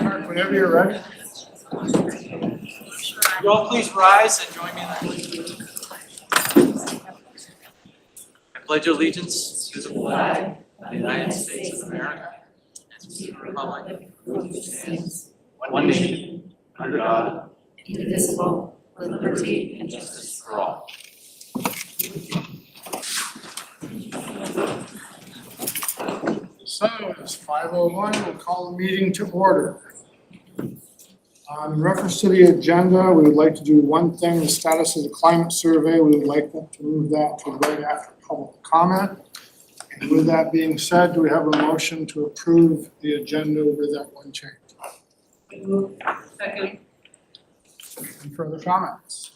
Mark, whenever you're ready. You all please rise and join me in that. I pledge allegiance to the flag of the United States of America and to the republic for which it stands, one nation, under God, indivisible, with liberty and justice for all. So it's 5:01, we'll call the meeting to order. In reference to the agenda, we would like to do one thing, the status of the climate survey. We would like to move that to right after public comment. And with that being said, do we have a motion to approve the agenda with that one change? Second. Any further comments?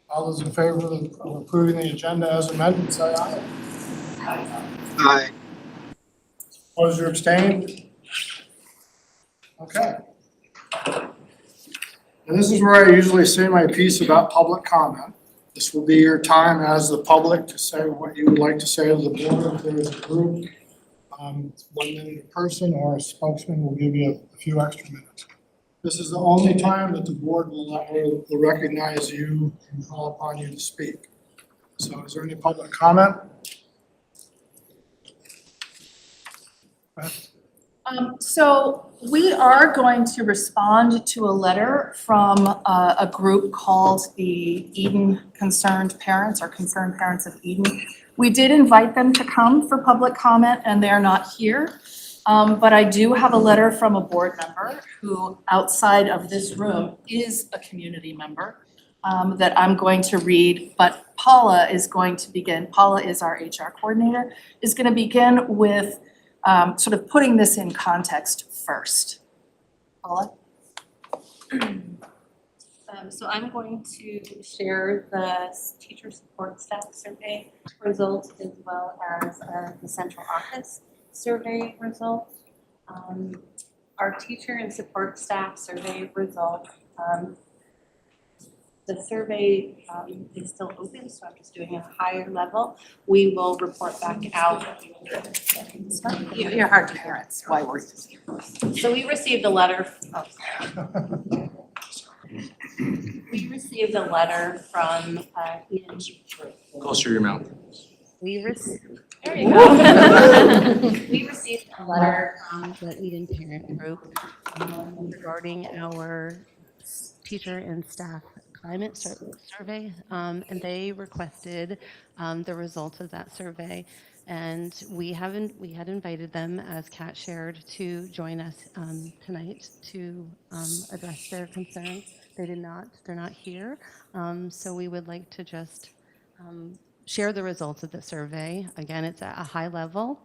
All those in favor of approving the agenda as amended, say aye. Aye. Opposed or abstained? Okay. And this is where I usually say my piece about public comment. This will be your time as the public to say what you would like to say to the board. If there is a group, 1 minute a person or a spokesman will give you a few extra minutes. This is the only time that the board will recognize you and call upon you to speak. So is there any public comment? So we are going to respond to a letter from a group called the Eden Concerned Parents or Concerned Parents of Eden. We did invite them to come for public comment and they're not here. But I do have a letter from a board member who outside of this room is a community member that I'm going to read, but Paula is going to begin. Paula is our HR coordinator, is going to begin with sort of putting this in context first. Paula? So I'm going to share the teacher support staff survey results as well as the central office survey results. Our teacher and support staff survey result, the survey is still open, so I'm just doing a higher level. We will report back out. You're hard to hear, it's why we're. So we received a letter. We received a letter from Eden. Closer to your mouth. There you go. We received a letter from the Eden Parent Group regarding our teacher and staff climate survey, and they requested the results of that survey. And we had invited them, as Kat shared, to join us tonight to address their concerns. They did not, they're not here. So we would like to just share the results of the survey. Again, it's at a high level.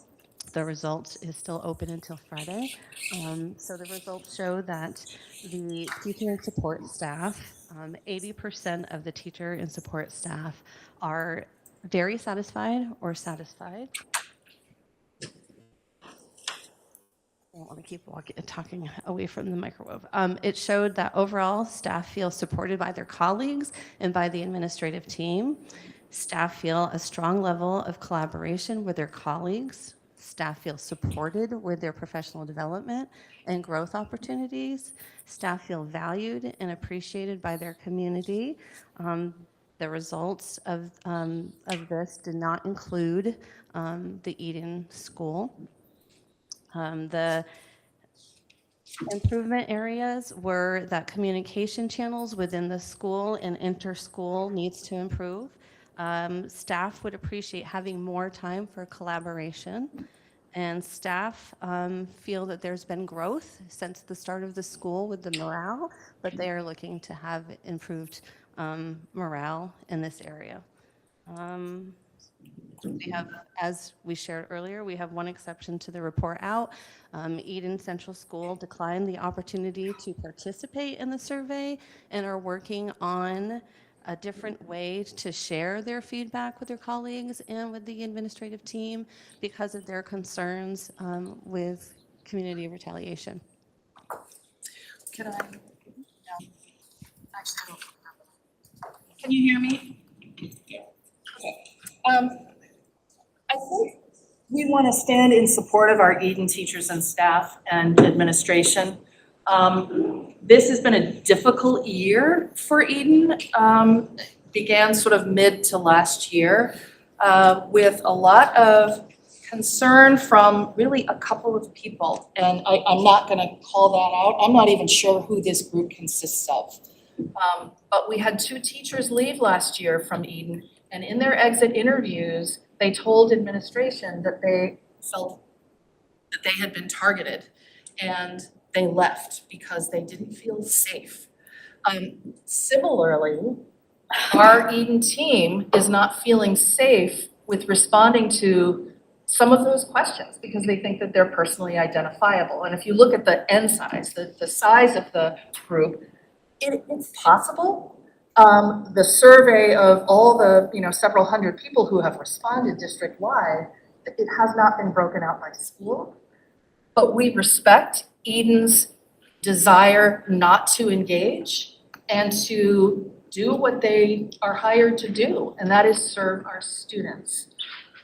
The results is still open until Friday. So the results show that the teacher and support staff, 80% of the teacher and support staff are very satisfied or satisfied. I don't want to keep talking away from the microwave. It showed that overall staff feel supported by their colleagues and by the administrative team. Staff feel a strong level of collaboration with their colleagues. Staff feel supported with their professional development and growth opportunities. Staff feel valued and appreciated by their community. The results of this did not include the Eden School. The improvement areas were that communication channels within the school and inter-school needs to improve. Staff would appreciate having more time for collaboration, and staff feel that there's been growth since the start of the school with the morale, but they are looking to have improved morale in this area. We have, as we shared earlier, we have one exception to the report out. Eden Central School declined the opportunity to participate in the survey and are working on a different way to share their feedback with their colleagues and with the administrative team because of their concerns with community retaliation. Can I? Actually, can you hear me? Okay. I think We want to stand in support of our Eden teachers and staff and administration. This has been a difficult year for Eden. Began sort of mid to last year with a lot of concern from really a couple of people. And I'm not going to call that out. I'm not even sure who this group consists of. But we had 2 teachers leave last year from Eden, and in their exit interviews, they told administration that they felt that they had been targeted and they left because they didn't feel safe. Similarly, our Eden team is not feeling safe with responding to some of those questions because they think that they're personally identifiable. And if you look at the N size, the size of the group, it's possible. The survey of all the, several hundred people who have responded district-wide, it has not been broken out by school. But we respect Eden's desire not to engage and to do what they are hired to do, and that is serve our students.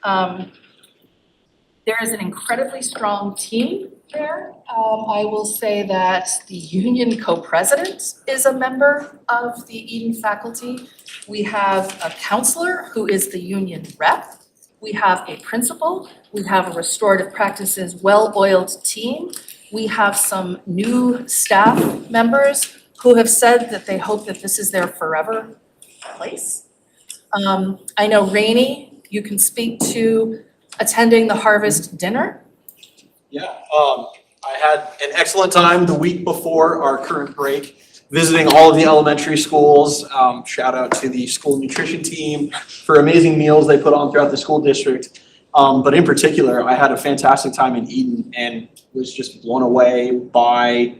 There is an incredibly strong team there. I will say that the union co-president is a member of the Eden faculty. We have a counselor who is the union rep. We have a principal. We have a restorative practices well-oiled team. We have some new staff members who have said that they hope that this is their forever place. I know Rainey, you can speak to attending the harvest dinner. Yeah, I had an excellent time the week before our current break, visiting all of the elementary schools. Shout out to the school nutrition team for amazing meals they put on throughout the school district. But in particular, I had a fantastic time in Eden and was just blown away by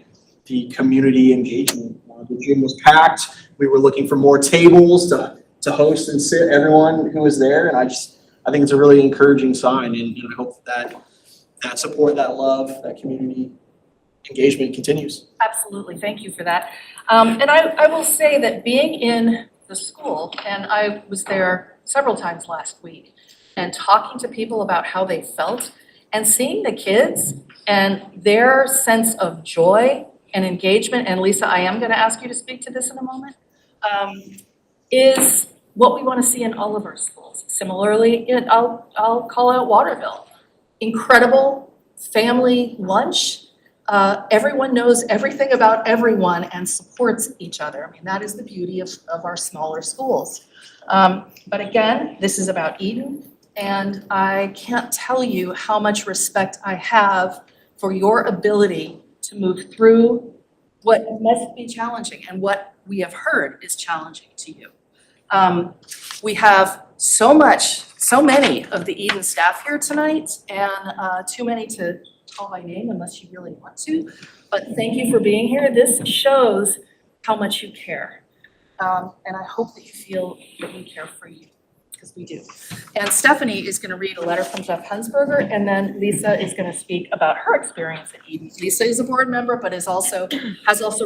the community engagement. The gym was packed. We were looking for more tables to host and sit everyone who was there. And I think it's a really encouraging sign, and I hope that support, that love, that community engagement continues. Absolutely, thank you for that. And I will say that being in the school, and I was there several times last week, and talking to people about how they felt, and seeing the kids and their sense of joy and engagement, and Lisa, I am gonna ask you to speak to this in a moment, is what we want to see in all of our schools. Similarly, I'll call out Waterville. Incredible family lunch. Everyone knows everything about everyone and supports each other. I mean, that is the beauty of our smaller schools. But again, this is about Eden, and I can't tell you how much respect I have for your ability to move through what must be challenging and what we have heard is challenging to you. We have so many of the Eden staff here tonight, and too many to call by name unless you really want to. But thank you for being here. This shows how much you care. And I hope that you feel that we care for you, because we do. And Stephanie is going to read a letter from Jeff Hensberger, and then Lisa is going to speak about her experience at Eden. Lisa is a board member, but has also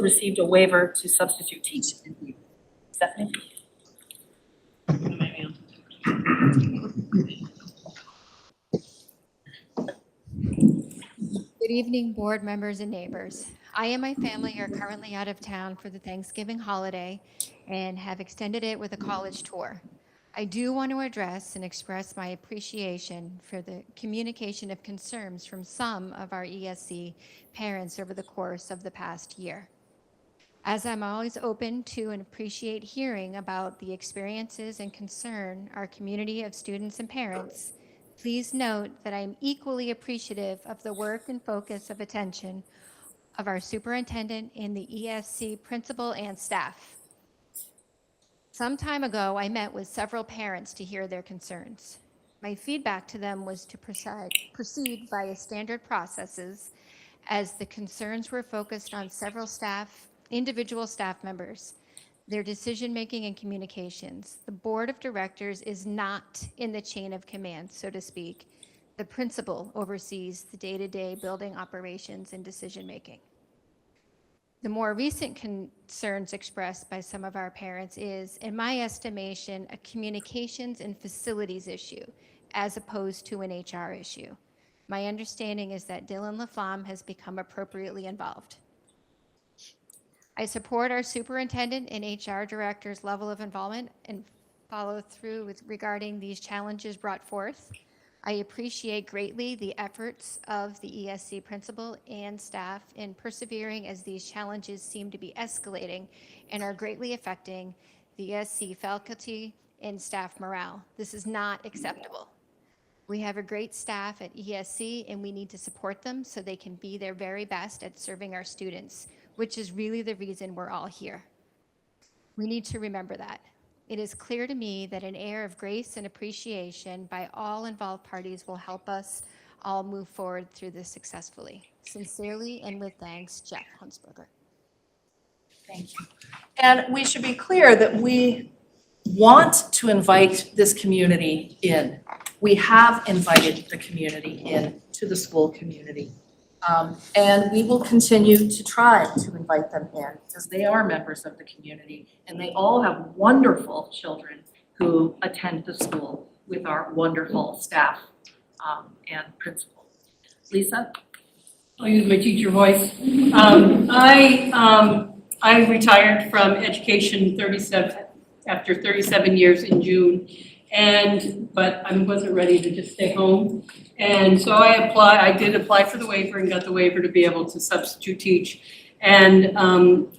received a waiver to substitute teach in Eden. Stephanie? Good evening, board members and neighbors. I and my family are currently out of town for the Thanksgiving holiday and have extended it with a college tour. I do want to address and express my appreciation for the communication of concerns from some of our ESC parents over the course of the past year. As I'm always open to and appreciate hearing about the experiences and concern our community of students and parents, please note that I am equally appreciative of the work and focus of attention of our superintendent and the ESC principal and staff. Some time ago, I met with several parents to hear their concerns. My feedback to them was to proceed via standard processes, as the concerns were focused on several individual staff members, their decision-making and communications. The board of directors is not in the chain of command, so to speak. The principal oversees the day-to-day building operations and decision-making. The more recent concerns expressed by some of our parents is, in my estimation, a communications and facilities issue. as opposed to an HR issue. My understanding is that Dylan LaFlamme has become appropriately involved. I support our superintendent and HR director's level of involvement and follow through with regarding these challenges brought forth. I appreciate greatly the efforts of the ESC principal and staff in persevering as these challenges seem to be escalating and are greatly affecting the ESC faculty and staff morale. This is not acceptable. We have a great staff at ESC and we need to support them so they can be their very best at serving our students, which is really the reason we're all here. We need to remember that. It is clear to me that an air of grace and appreciation by all involved parties will help us all move forward through this successfully. Sincerely and with thanks, Jeff Hunsberger. Thank you. And we should be clear that we want to invite this community in. We have invited the community in to the school community. And we will continue to try to invite them in because they are members of the community and they all have wonderful children who attend the school with our wonderful staff and principal. Lisa? I'll use my teacher voice. I retired from education after 37 years in June, but I wasn't ready to just stay home. And so I did apply for the waiver and got the waiver to be able to substitute teach. And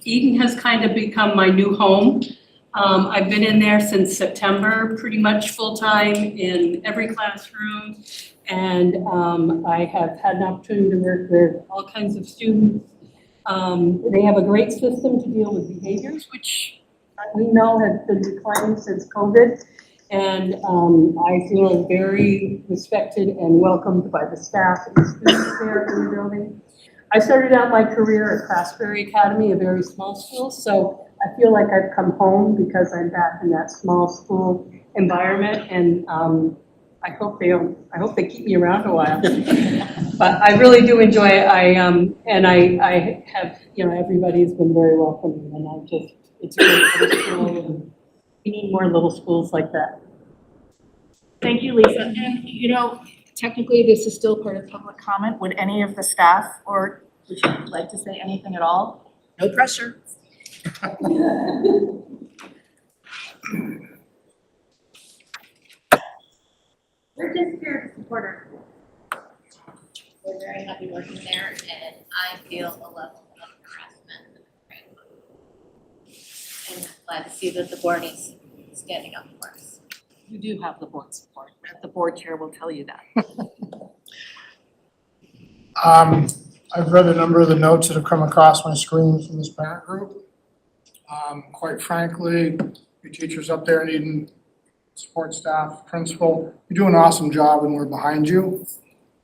Eden has kind of become my new home. I've been in there since September, pretty much full-time in every classroom. And I have had an opportunity to work with all kinds of students. They have a great system to deal with behaviors, which we know has been declining since COVID. And I feel very respected and welcomed by the staff and the students there in the building. I started out my career at Craftsbury Academy, a very small school, so I feel like I've come home because I'm back in that small school environment, and I hope they keep me around a while. But I really do enjoy it. I have, everybody's been very welcoming, and it's a great little school, and we need more little schools like that. Thank you, Lisa. And technically this is still part of public comment. Would any of the staff or would you like to say anything at all? No pressure. We're just here to support our school. We're very happy working there, and I feel a level of harassment. And I'm glad to see that the board is standing up for us. You do have the board support. The board chair will tell you that. I've read a number of the notes that have come across my screen from this parent group. Quite frankly, your teachers up there needing support staff, principal, you do an awesome job and we're behind you.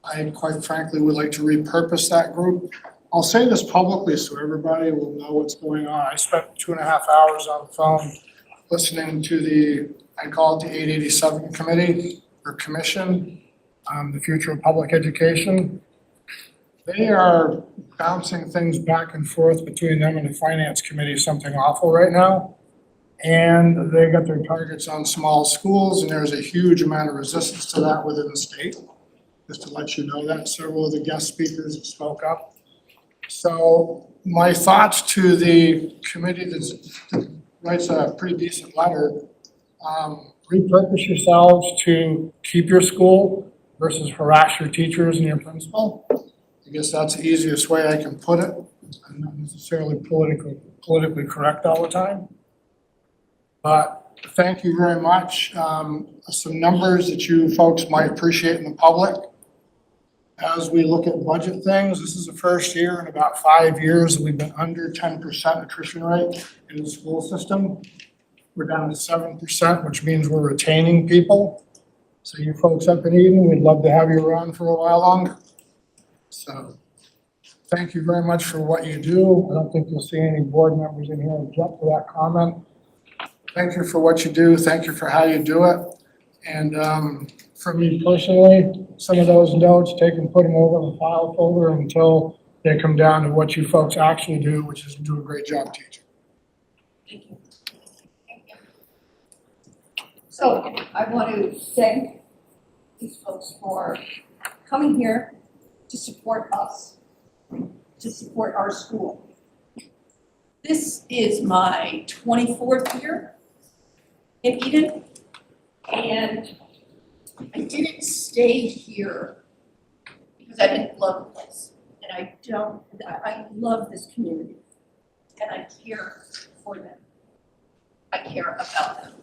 I quite frankly would like to repurpose that group. I'll say this publicly so everybody will know what's going on. I spent 2.5 hours on the phone listening to I call it the 887 committee or commission, the future of public education. They are bouncing things back and forth between them and the finance committee, something awful right now. And they got their targets on small schools, and there's a huge amount of resistance to that within the state. Just to let you know that several of the guest speakers have spoke up. So my thoughts to the committee that writes a pretty decent letter, repurpose yourselves to keep your school versus harass your teachers and your principal. I guess that's the easiest way I can put it. I'm not necessarily politically correct all the time. But thank you very much. Some numbers that you folks might appreciate in the public. As we look at budget things, this is the first year in about 5 years that we've been under 10% attrition rate in the school system. We're down to 7%, which means we're retaining people. So you folks up in Eden, we'd love to have you around for a while longer. So thank you very much for what you do. I don't think you'll see any board members in here object to that comment. Thank you for what you do. Thank you for how you do it. And for me personally, some of those notes, take and put them over in the file folder until they come down to what you folks actually do, which is do a great job teaching. Thank you. So I want to thank these folks for coming here to support us, to support our school. This is my 24th year in Eden, and I didn't stay here because I didn't love the place. And I love this community, and I care for them. I care about them.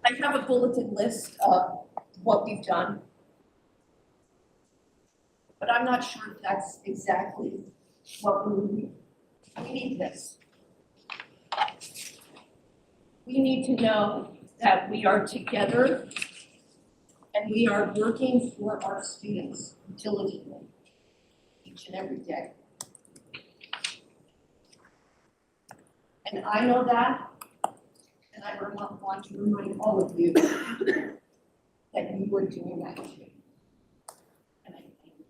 I have a bulleted list of what we've done, but I'm not sure if that's exactly what we need. We need this. We need to know that we are together and we are working for our students diligently each and every day. And I know that, and I want to remind all of you that you were doing that too. And I thank you.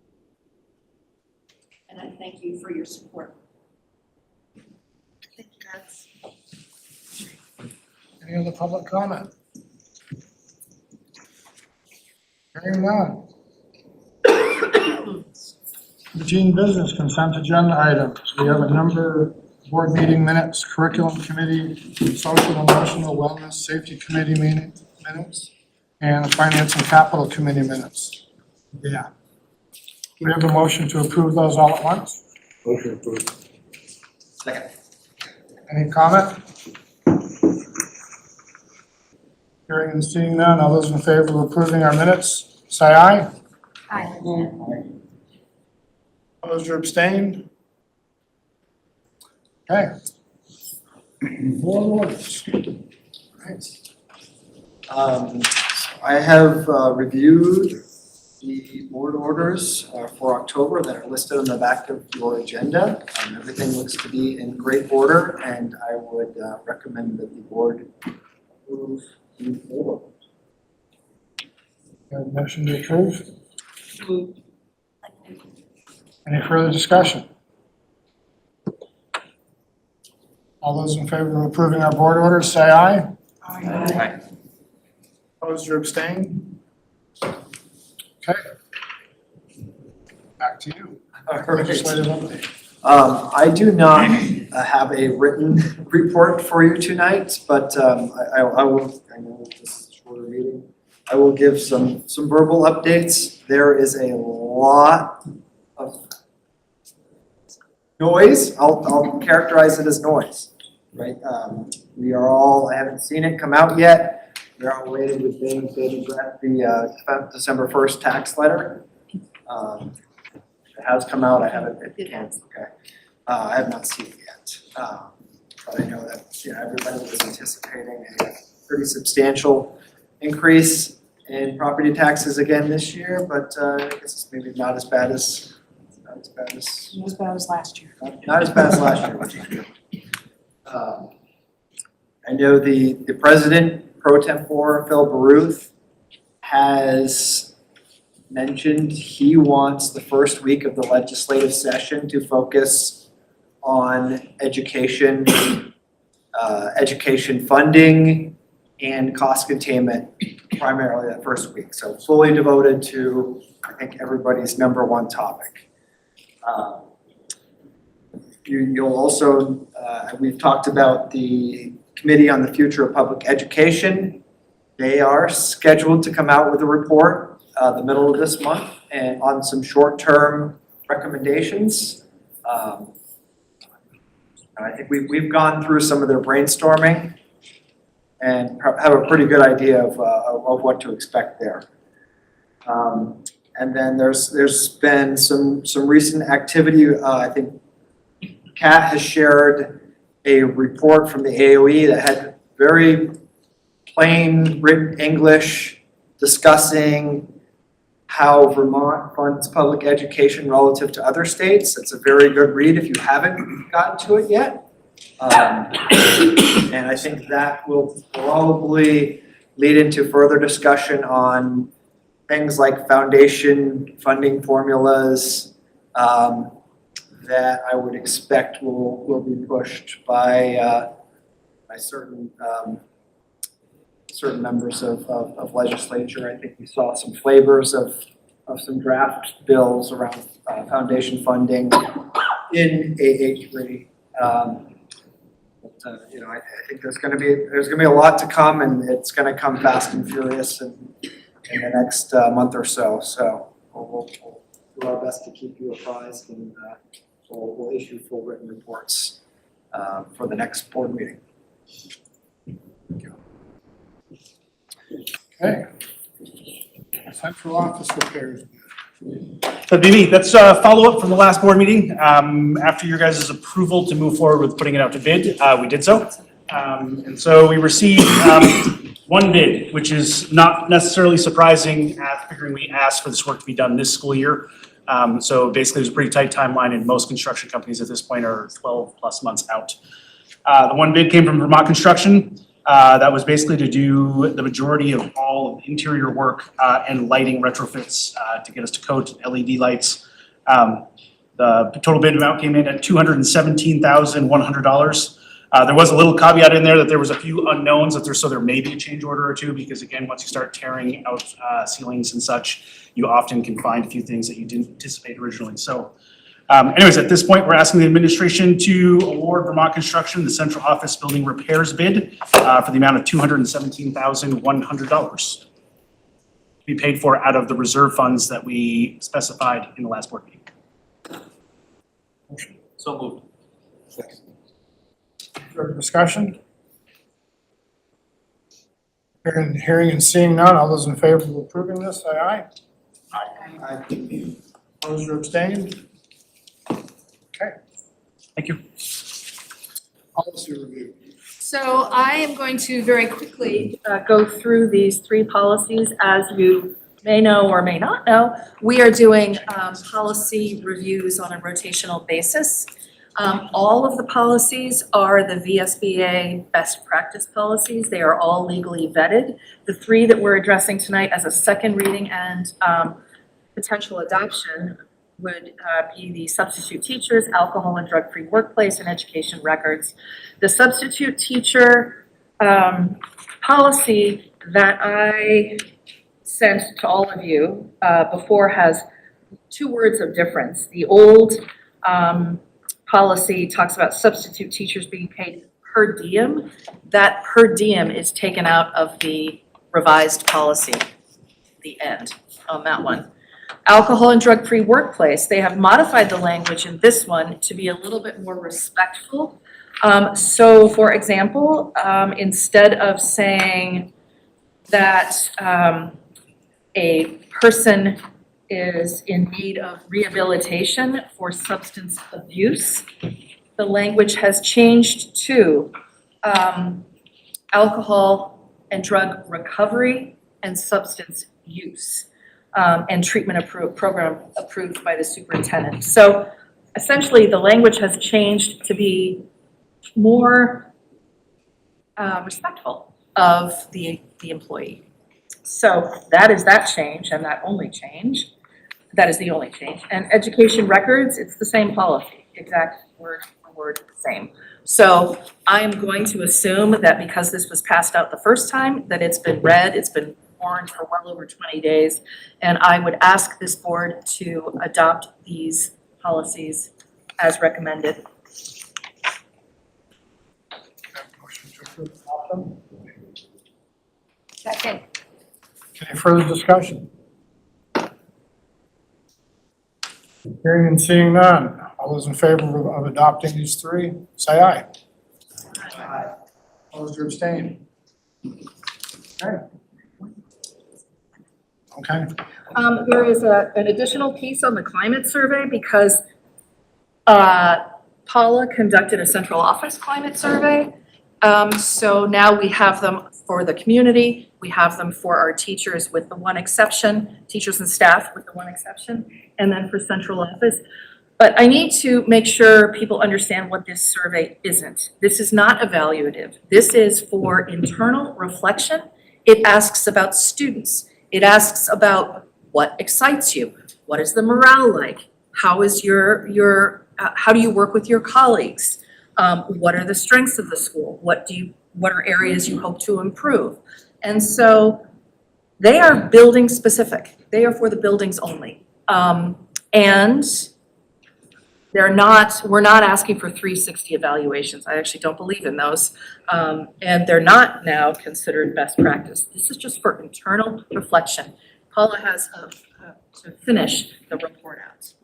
And I thank you for your support. Thank you, guys. Any other public comment? Hearing none. Routine business, consent agenda items. We have a number of board meeting minutes, curriculum committee, social and emotional wellness, safety committee minutes, and finance and capital committee minutes. Yeah. We have a motion to approve those all at once. Motion approved. Second. Any comment? Hearing and seeing none, all those in favor of approving our minutes, say aye. Aye. Opposed or abstained? Okay. Board orders. Right. I have reviewed the board orders for October that are listed on the back of your agenda. Everything looks to be in great order, and I would recommend that the board approve the order. Have a motion to approve? Any further discussion? All those in favor of approving our board orders, say aye. Aye. Opposed or abstained? Okay. Back to you. Legislative update. I do not have a written report for you tonight, but I will, I know this is a shorter meeting. I will give some verbal updates. There is a lot of noise. I'll characterize it as noise, right? We are all, I haven't seen it come out yet. We're all waiting with bated breath, the December 1st tax letter. It has come out, I haven't, okay. I have not seen it yet. But I know that, everybody was anticipating a pretty substantial increase in property taxes again this year, but I guess it's maybe not as bad as last year. not as bad as last year, which is good. I know the president, pro tempore, Phil Baruth, has mentioned he wants the first week of the legislative session to focus on education, education funding, and cost containment primarily that first week. So fully devoted to, I think, everybody's number one topic. You'll also, we've talked about the Committee on the Future of Public Education. They are scheduled to come out with a report the middle of this month and on some short-term recommendations. And I think we've gone through some of their brainstorming and have a pretty good idea of what to expect there. And then there's been some recent activity. I think Kat has shared a report from the AOE that had very plain written English discussing how Vermont funds public education relative to other states. It's a very good read if you haven't gotten to it yet. And I think that will probably lead into further discussion on things like foundation funding formulas that I would expect will be pushed by certain certain members of legislature. I think we saw some flavors of some draft bills around foundation funding in AA3. You know, I think there's gonna be a lot to come, and it's gonna come fast and furious in the next month or so. So we'll do our best to keep you apprised, and we'll issue full written reports for the next board meeting. Okay. Central office repairs. That'd be me. That's a follow-up from the last board meeting. After your guys' approval to move forward with putting it out to bid, we did so. And so we received one bid, which is not necessarily surprising, figuring we asked for this work to be done this school year. So basically, there's a pretty tight timeline, and most construction companies at this point are 12 plus months out. The one bid came from Vermont Construction. That was basically to do the majority of all interior work and lighting retrofits to get us to code LED lights. The total bid amount came in at $217,100. There was a little caveat in there that there was a few unknowns so there may be a change order or two, because again, once you start tearing out ceilings and such, you often can find a few things that you didn't anticipate originally. So anyways, at this point, we're asking the administration to award Vermont Construction the central office building repairs bid for the amount of $217,100 to be paid for out of the reserve funds that we specified in the last board meeting. So moved. Further discussion? Hearing and seeing none, all those in favor of approving this, say aye. Aye. Opposed or abstained? Okay. Thank you. Policy review. So I am going to very quickly go through these three policies. As you may know or may not know, we are doing policy reviews on a rotational basis. All of the policies are the VSBA best practice policies. They are all legally vetted. The three that we're addressing tonight as a second reading and potential adoption would be the substitute teachers, alcohol and drug-free workplace, and education records. The substitute teacher policy that I sent to all of you before has two words of difference. The old policy talks about substitute teachers being paid per diem. That per diem is taken out of the revised policy, the end on that one. Alcohol and drug-free workplace, they have modified the language in this one to be a little bit more respectful. So for example, instead of saying that a person is in need of rehabilitation for substance abuse, the language has changed to alcohol and drug recovery and substance use, and treatment program approved by the superintendent. So essentially, the language has changed to be more respectful of the employee. So that is that change, and that only change. That is the only change. And education records, it's the same policy, exact word for word same. So I'm going to assume that because this was passed out the first time, that it's been read, it's been warned for well over 20 days. And I would ask this board to adopt these policies as recommended. Motion to approve and adopt them. Second. Any further discussion? Hearing and seeing none, all those in favor of adopting these three, say aye. Aye. Opposed or abstained? Okay. Okay. There is an additional piece on the climate survey because Paula conducted a central office climate survey. So now we have them for the community. We have them for our teachers with the one exception, teachers and staff with the one exception, and then for central office. But I need to make sure people understand what this survey isn't. This is not evaluative. This is for internal reflection. It asks about students. It asks about what excites you. What is the morale like? How is how do you work with your colleagues? What are the strengths of the school? What are areas you hope to improve? And so they are building specific. They are for the buildings only. And we're not asking for 360 evaluations. I actually don't believe in those. And they're not now considered best practice. This is just for internal reflection. Paula has to finish the report out.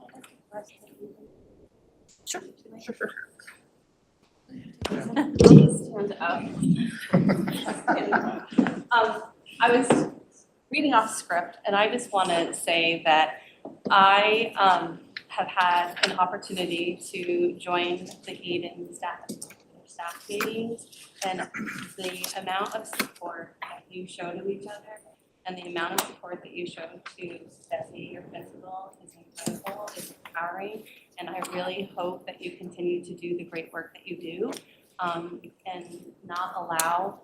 Sure. Stand up. I was reading off script, and I just want to say that I have had an opportunity to join the Eden staff meetings, and the amount of support that you show to each other and the amount of support that you show to Desi, your principal, is incredible, is empowering, and I really hope that you continue to do the great work that you do, and not allow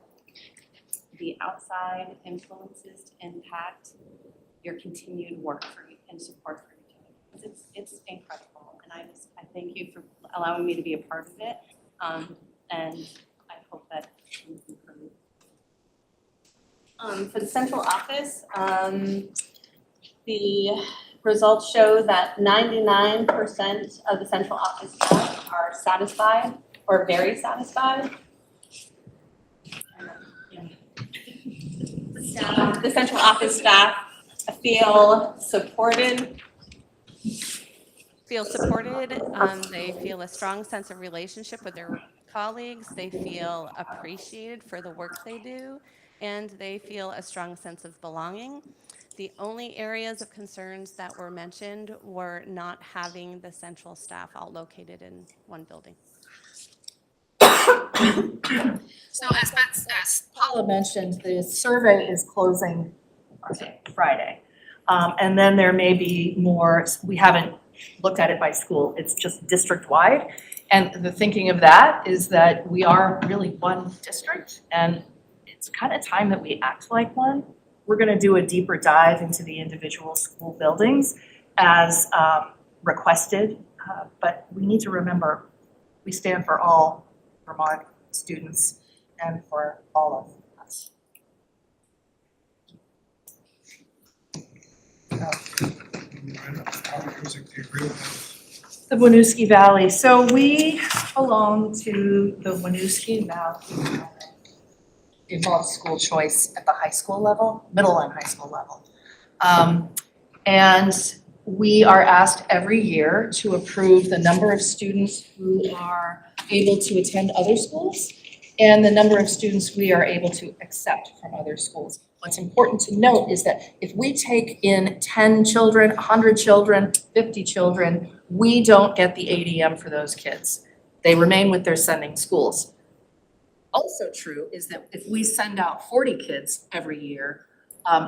the outside influences to impact your continued work and support for each other. It's incredible, and I thank you for allowing me to be a part of it, and I hope that you improve. For the central office, the results show that 99% of the central office staff are satisfied or very satisfied. The central office staff feel supported. They feel a strong sense of relationship with their colleagues. They feel appreciated for the work they do, and they feel a strong sense of belonging. The only areas of concerns that were mentioned were not having the central staff all located in one building. So as Paula mentioned, the survey is closing Friday. And then there may be more, we haven't looked at it by school, it's just district-wide. And the thinking of that is that we are really one district, and it's kind of time that we act like one. We're gonna do a deeper dive into the individual school buildings as requested, but we need to remember, we stand for all Vermont students and for all of us. The Winooski Valley. So we belong to the Winooski Valley. It involves school choice at the high school level, middle and high school level. And we are asked every year to approve the number of students who are able to attend other schools and the number of students we are able to accept from other schools. What's important to note is that if we take in 10 children, 100 children, 50 children, we don't get the ADM for those kids. They remain with their sending schools. Also true is that if we send out 40 kids every year,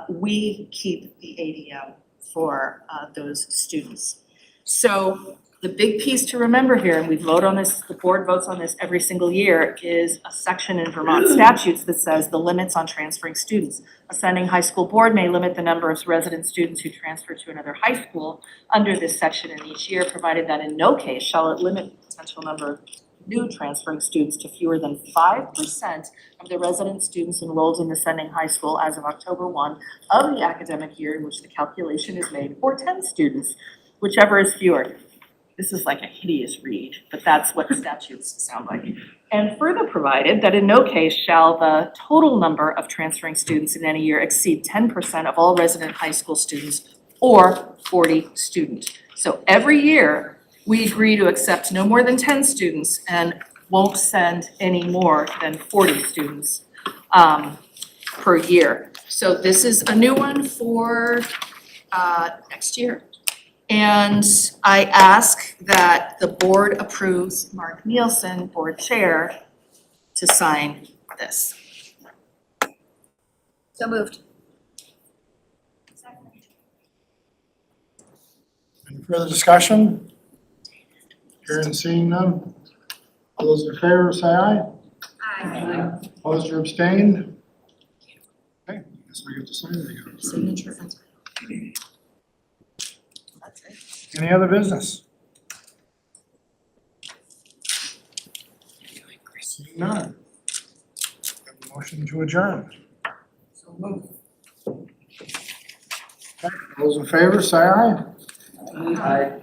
we keep the ADM for those students. So the big piece to remember here, and we vote on this, the board votes on this every single year, is a section in Vermont statutes that says the limits on transferring students. A sending high school board may limit the number of resident students who transfer to another high school under this section in each year, provided that in no case shall it limit the potential number of new transferring students to fewer than 5% of the resident students enrolled in the sending high school as of October 1 of the academic year in which the calculation is made, or 10 students, whichever is fewer. This is like a hideous read, but that's what statutes sound like. And further provided that in no case shall the total number of transferring students in any year exceed 10% of all resident high school students or 40 students. So every year, we agree to accept no more than 10 students and won't send any more than 40 students per year. So this is a new one for next year. And I ask that the board approves Mark Nielsen, board chair, to sign this. So moved. Any further discussion? Hearing and seeing none. All those in favor say aye. Aye. Opposed or abstained? Okay, I guess we get to sign it again. Signature. That's it. Any other business? Seeing none. Have a motion to adjourn. So Those in favor, say aye. Aye.